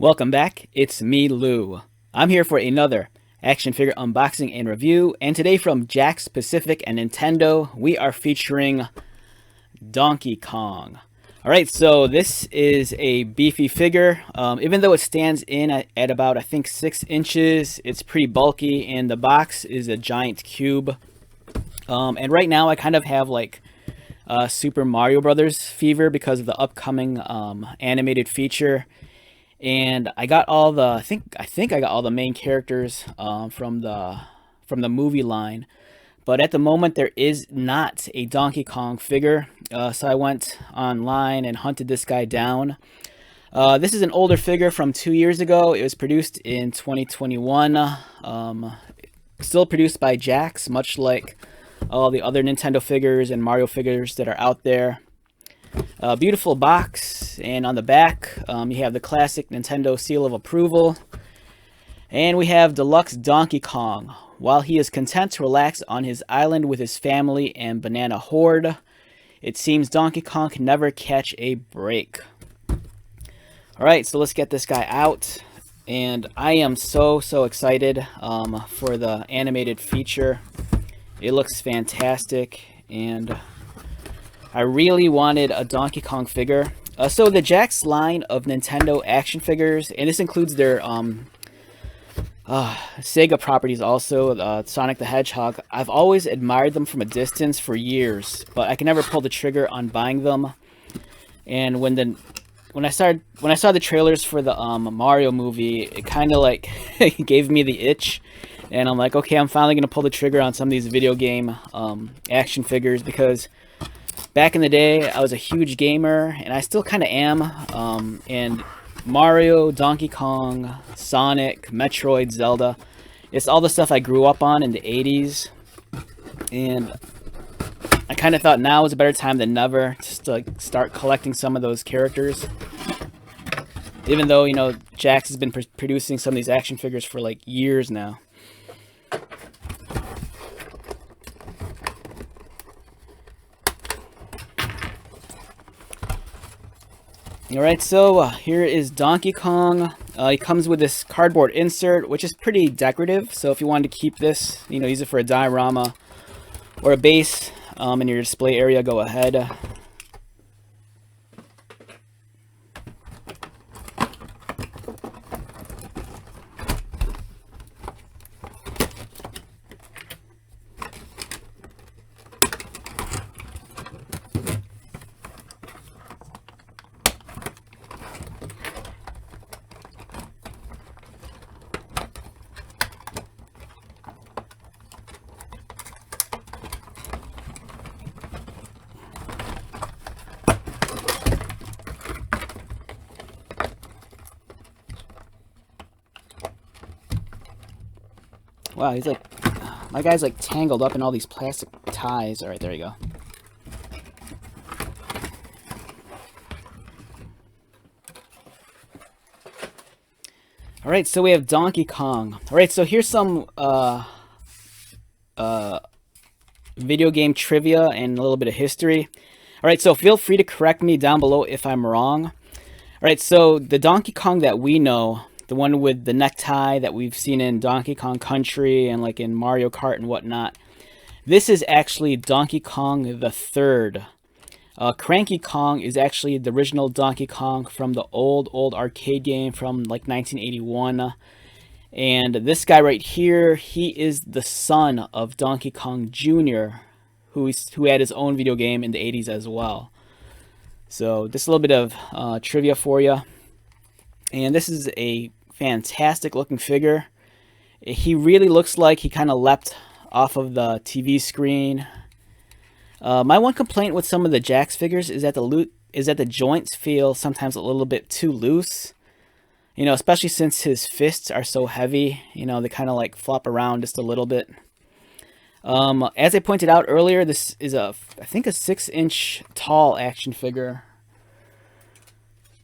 Welcome back, it's me, Lou. I'm here for another action figure unboxing and review, and today from Jakks, Pacific, and Nintendo, we are featuring Donkey Kong. Alright, so this is a beefy figure. Even though it stands in at about, I think, 6 inches, it's pretty bulky, and the box is a giant cube. And right now I kind of have like Super Mario Brothers fever because of the upcoming animated feature. And I got all the I think I got all the main characters from the movie line, but at the moment there is not a Donkey Kong figure. So I went online and hunted this guy down. This is an older figure from 2 years ago. It was produced in 2021. Still produced by Jakks, much like all the other Nintendo figures and Mario figures that are out there. Beautiful box, and on the back you have the classic Nintendo seal of approval, and we have Deluxe Donkey Kong. While he is content to relax on his island with his family and Banana Horde, it seems Donkey Kong can never catch a break. Alright, so let's get this guy out, and I am so excited for the animated feature. It looks fantastic, and I really wanted a Donkey Kong figure. So the Jakks line of Nintendo action figures, and this includes their Sega properties also, Sonic the Hedgehog. I've always admired them from a distance for years, but I can never pull the trigger on buying them. And when I saw the trailers for the Mario movie, it kind of like gave me the itch. And I'm like, okay, I'm finally gonna pull the trigger on some of these video game action figures, because back in the day, I was a huge gamer, and I still kind of am, and Mario, Donkey Kong, Sonic, Metroid, Zelda, it's all the stuff I grew up on in the 80s, and I kind of thought now was a better time than never just to like, start collecting some of those characters. Even though, you know, Jakks has been producing some of these action figures for like years now. Alright, so here is Donkey Kong. He comes with this cardboard insert, which is pretty decorative. So if you wanted to keep this, you know, use it for a diorama or a base in your display area, go ahead. Wow, he's like, my guy's like tangled up in all these plastic ties. Alright, there you go. Alright, so we have Donkey Kong. Alright, so here's some video game trivia and a little bit of history. Alright, so feel free to correct me down below if I'm wrong. Alright, so the Donkey Kong that we know, the one with the necktie that we've seen in Donkey Kong Country and like in Mario Kart and whatnot, this is actually Donkey Kong the Third. Cranky Kong is actually the original Donkey Kong from the old arcade game from like 1981. And this guy right here, he is the son of Donkey Kong Jr., who had his own video game in the 80s as well. So just a little bit of trivia for you. And this is a fantastic looking figure. He really looks like he kind of leapt off of the TV screen. My one complaint with some of the Jakks figures is that the joints feel sometimes a little bit too loose. You know, especially since his fists are so heavy. You know, they kind of like flop around just a little bit. As I pointed out earlier, this is I think a 6-inch tall action figure.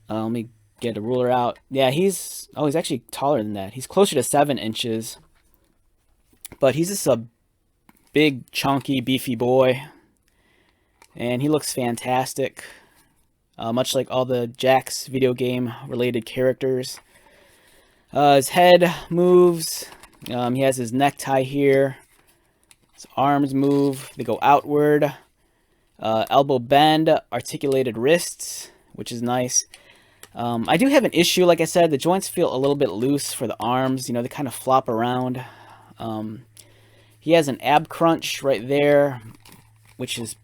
Let me get a ruler out. Yeah, he's actually taller than that. He's closer to 7 inches. But he's just a big, chunky, beefy boy. And he looks fantastic. Much like all the Jakks video game related characters. His head moves. He has his necktie here. His arms move. They go outward. Elbow bend, articulated wrists, which is nice. I do have an issue, like I said, the joints feel a little bit loose for the arms. You know, they kind of flop around. He has an ab crunch right there, which is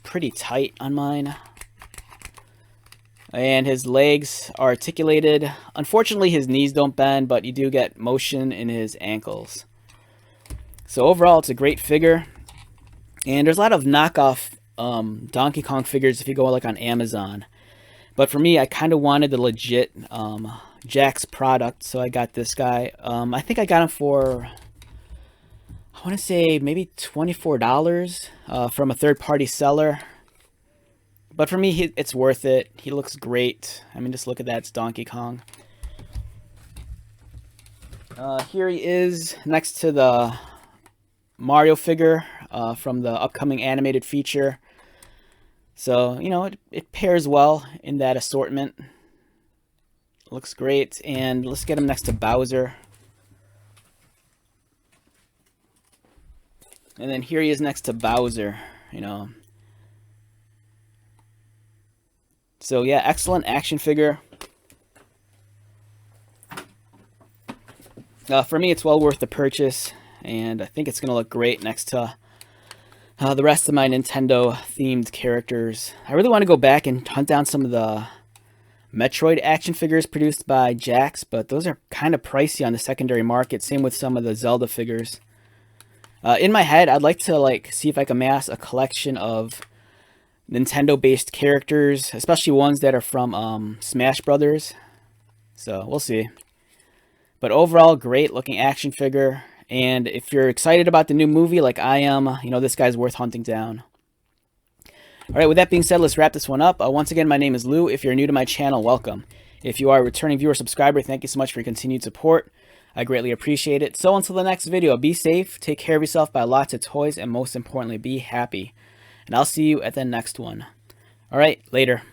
pretty tight on mine. And his legs are articulated. Unfortunately, his knees don't bend, but you do get motion in his ankles. So overall, it's a great figure. And there's a lot of knockoff Donkey Kong figures if you go like on Amazon. But for me, I kind of wanted the legit Jakks product, so I got this guy. I think I got him for, I want to say maybe $24 from a third-party seller. But for me, it's worth it. He looks great. I mean, just look at that. It's Donkey Kong. Here he is next to the Mario figure from the upcoming animated feature. So, you know, it pairs well in that assortment. Looks great. And let's get him next to Bowser. And then here he is next to Bowser, you know. So yeah, excellent action figure. For me, it's well worth the purchase. And I think it's going to look great next to the rest of my Nintendo-themed characters. I really want to go back and hunt down some of the Metroid action figures produced by Jakks, but those are kind of pricey on the secondary market. Same with some of the Zelda figures. In my head, I'd like to see if I can amass a collection of Nintendo-based characters, especially ones that are from Smash Brothers. So we'll see. But overall, great looking action figure. And if you're excited about the new movie like I am, you know, this guy's worth hunting down. All right, with that being said, let's wrap this one up. Once again, my name is Lou. If you're new to my channel, welcome. If you are a returning viewer subscriber, thank you so much for your continued support. I greatly appreciate it. So until the next video, be safe, take care of yourself, buy lots of toys, and most importantly, be happy. And I'll see you at the next one. All right, later.